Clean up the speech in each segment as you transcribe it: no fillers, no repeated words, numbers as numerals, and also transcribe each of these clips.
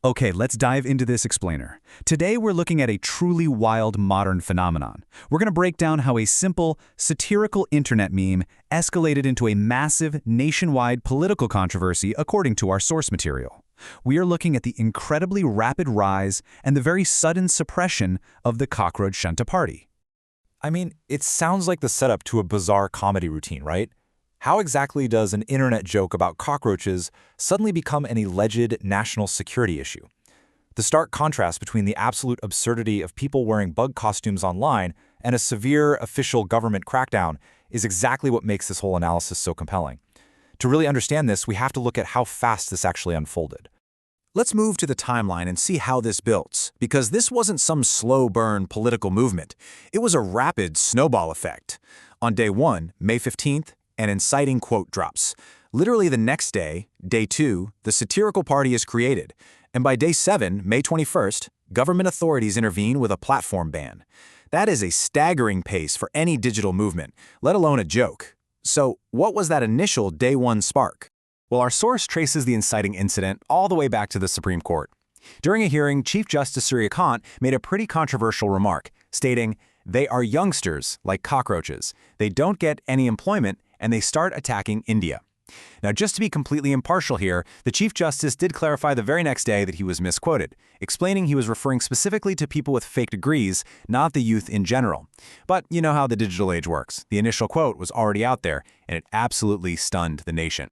Okay, let's dive into this explainer. Today we're looking at a truly wild modern phenomenon. We're going to break down how a simple, satirical internet meme escalated into a massive, nationwide political controversy according to our source material. We are looking at the incredibly rapid rise and the very sudden suppression of the Cockroach Janta party. I mean, it sounds like the setup to a bizarre comedy routine, right? How exactly does an internet joke about cockroaches suddenly become an alleged national security issue? The stark contrast between the absolute absurdity of people wearing bug costumes online and a severe official government crackdown is exactly what makes this whole analysis so compelling. To really understand this, we have to look at how fast this actually unfolded. Let's move to the timeline and see how this built, because this wasn't some slow burn political movement. It was a rapid snowball effect. On day 1, May 15th, an inciting quote drops. Literally the next day, day 2, the satirical party is created. And by day 7, May 21st, government authorities intervene with a platform ban. That is a staggering pace for any digital movement, let alone a joke. So, what was that initial day 1 spark? Well, our source traces the inciting incident all the way back to the Supreme Court. During a hearing, Chief Justice Surya Kant made a pretty controversial remark, stating, "They are youngsters, like cockroaches. They don't get any employment, and they start attacking India." Now, just to be completely impartial here, the Chief Justice did clarify the very next day that he was misquoted, explaining he was referring specifically to people with fake degrees, not the youth in general. But you know how the digital age works. The initial quote was already out there, and it absolutely stunned the nation.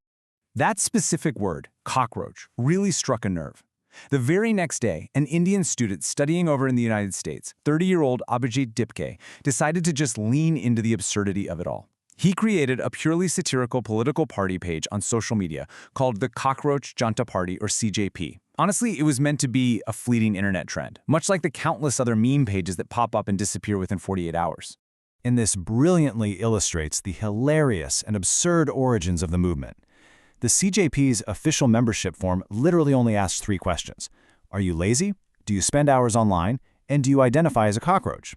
That specific word, cockroach, really struck a nerve. The very next day, an Indian student studying over in the United States, 30-year-old Abhijit Dipke, decided to just lean into the absurdity of it all. He created a purely satirical political party page on social media called the Cockroach Janta Party, or CJP. Honestly, it was meant to be a fleeting internet trend, much like the countless other meme pages that pop up and disappear within 48 hours. And this brilliantly illustrates the hilarious and absurd origins of the movement. The CJP's official membership form literally only asks 3 questions. Are you lazy? Do you spend hours online? And do you identify as a cockroach?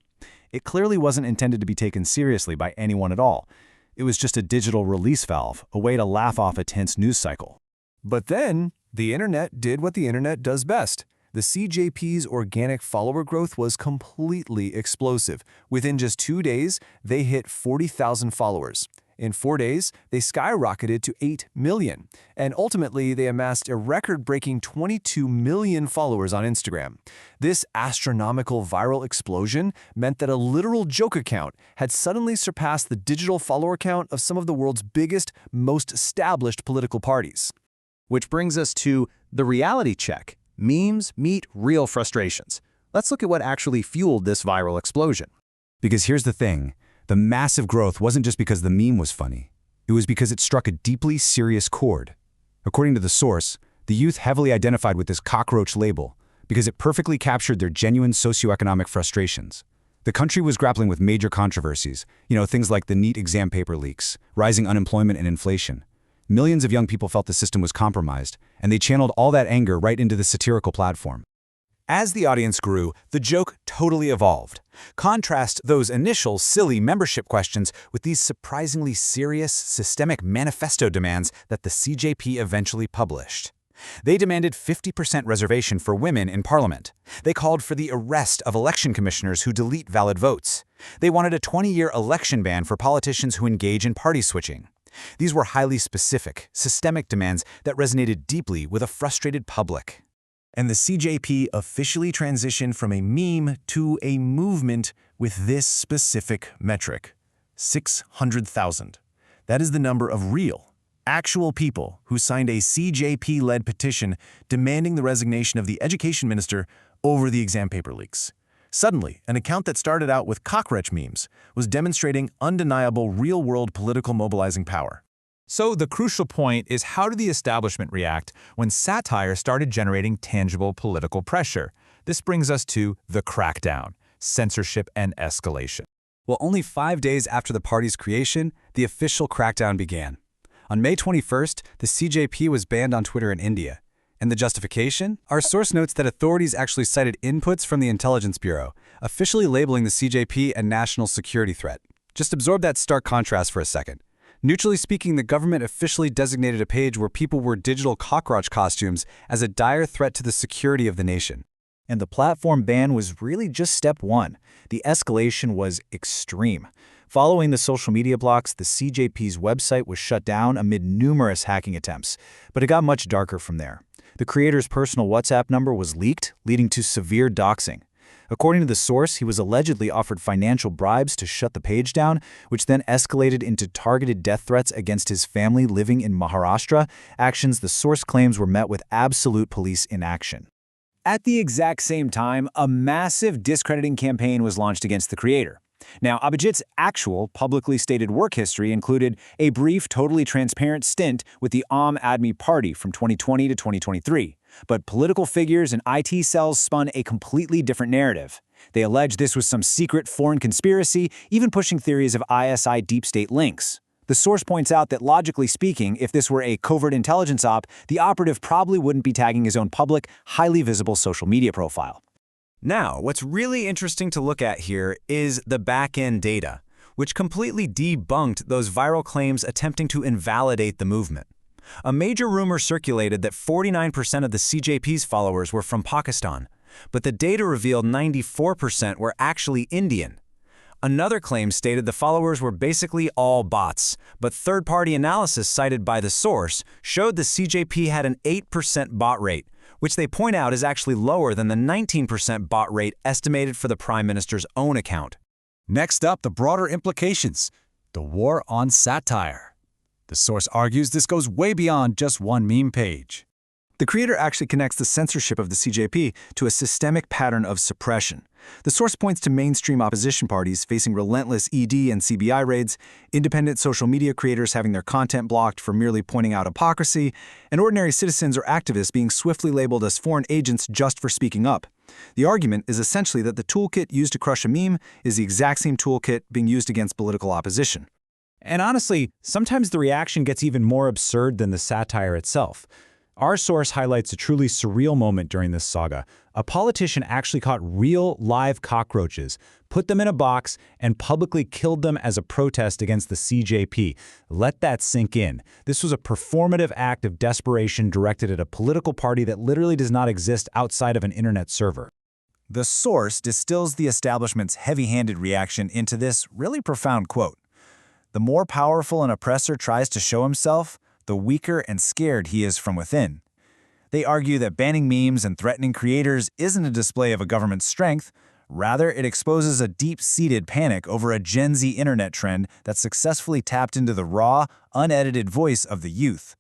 It clearly wasn't intended to be taken seriously by anyone at all. It was just a digital release valve, a way to laugh off a tense news cycle. But then, the internet did what the internet does best. The CJP's organic follower growth was completely explosive. Within just 2 days, they hit 40,000 followers. In 4 days, they skyrocketed to 8 million, and ultimately they amassed a record-breaking 22 million followers on Instagram. This astronomical viral explosion meant that a literal joke account had suddenly surpassed the digital follower count of some of the world's biggest, most established political parties. Which brings us to the reality check. Memes meet real frustrations. Let's look at what actually fueled this viral explosion. Because here's the thing. The massive growth wasn't just because the meme was funny. It was because it struck a deeply serious chord. According to the source, the youth heavily identified with this cockroach label because it perfectly captured their genuine socioeconomic frustrations. The country was grappling with major controversies, things like the NEET exam paper leaks, rising unemployment and inflation. Millions of young people felt the system was compromised, and they channeled all that anger right into the satirical platform. As the audience grew, the joke totally evolved. Contrast those initial silly membership questions with these surprisingly serious, systemic manifesto demands that the CJP eventually published. They demanded 50% reservation for women in parliament. They called for the arrest of election commissioners who delete valid votes. They wanted a 20-year election ban for politicians who engage in party switching. These were highly specific, systemic demands that resonated deeply with a frustrated public. And the CJP officially transitioned from a meme to a movement with this specific metric: 600,000. That is the number of real, actual people who signed a CJP-led petition demanding the resignation of the education minister over the exam paper leaks. Suddenly, an account that started out with cockroach memes was demonstrating undeniable real-world political mobilizing power. So the crucial point is, how did the establishment react when satire started generating tangible political pressure? This brings us to the crackdown, censorship and escalation. Well, only 5 days after the party's creation, the official crackdown began. On May 21st, the CJP was banned on Twitter in India. And the justification? Our source notes that authorities actually cited inputs from the Intelligence Bureau, officially labeling the CJP a national security threat. Just absorb that stark contrast for a second. Neutrally speaking, the government officially designated a page where people wore digital cockroach costumes as a dire threat to the security of the nation. And the platform ban was really just step one. The escalation was extreme. Following the social media blocks, the CJP's website was shut down amid numerous hacking attempts. But it got much darker from there. The creator's personal WhatsApp number was leaked, leading to severe doxing. According to the source, he was allegedly offered financial bribes to shut the page down, which then escalated into targeted death threats against his family living in Maharashtra, actions the source claims were met with absolute police inaction. At the exact same time, a massive discrediting campaign was launched against the creator. Now, Abhijit's actual publicly stated work history included a brief, totally transparent stint with the Aam Aadmi Party from 2020 to 2023. But political figures and IT cells spun a completely different narrative. They alleged this was some secret foreign conspiracy, even pushing theories of ISI deep state links. The source points out that, logically speaking, if this were a covert intelligence op, the operative probably wouldn't be tagging his own public, highly visible social media profile. Now, what's really interesting to look at here is the back-end data, which completely debunked those viral claims attempting to invalidate the movement. A major rumor circulated that 49% of the CJP's followers were from Pakistan, but the data revealed 94% were actually Indian. Another claim stated the followers were basically all bots, but third-party analysis cited by the source showed the CJP had an 8% bot rate, which they point out is actually lower than the 19% bot rate estimated for the Prime Minister's own account. Next up, the broader implications. The war on satire. The source argues this goes way beyond just one meme page. The creator actually connects the censorship of the CJP to a systemic pattern of suppression. The source points to mainstream opposition parties facing relentless ED and CBI raids, independent social media creators having their content blocked for merely pointing out hypocrisy, and ordinary citizens or activists being swiftly labeled as foreign agents just for speaking up. The argument is essentially that the toolkit used to crush a meme is the exact same toolkit being used against political opposition. And honestly, sometimes the reaction gets even more absurd than the satire itself. Our source highlights a truly surreal moment during this saga. A politician actually caught real, live cockroaches, put them in a box, and publicly killed them as a protest against the CJP. Let that sink in. This was a performative act of desperation directed at a political party that literally does not exist outside of an internet server. The source distills the establishment's heavy-handed reaction into this really profound quote. The more powerful an oppressor tries to show himself, the weaker and scared he is from within. They argue that banning memes and threatening creators isn't a display of a government's strength. Rather, it exposes a deep-seated panic over a Gen Z internet trend that successfully tapped into the raw, unedited voice of the youth.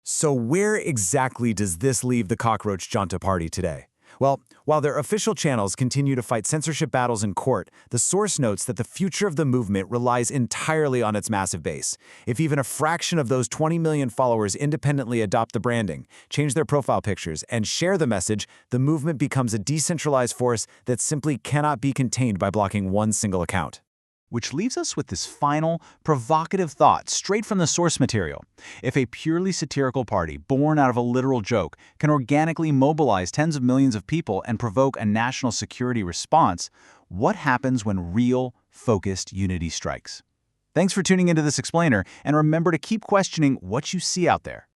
So where exactly does this leave the Cockroach Janta party today? Well, while their official channels continue to fight censorship battles in court, the source notes that the future of the movement relies entirely on its massive base. If even a fraction of those 20 million followers independently adopt the branding, change their profile pictures, and share the message, the movement becomes a decentralized force that simply cannot be contained by blocking one single account. Which leaves us with this final, provocative thought straight from the source material. If a purely satirical party, born out of a literal joke, can organically mobilize tens of millions of people and provoke a national security response, what happens when real, focused unity strikes? Thanks for tuning into this explainer, and remember to keep questioning what you see out there.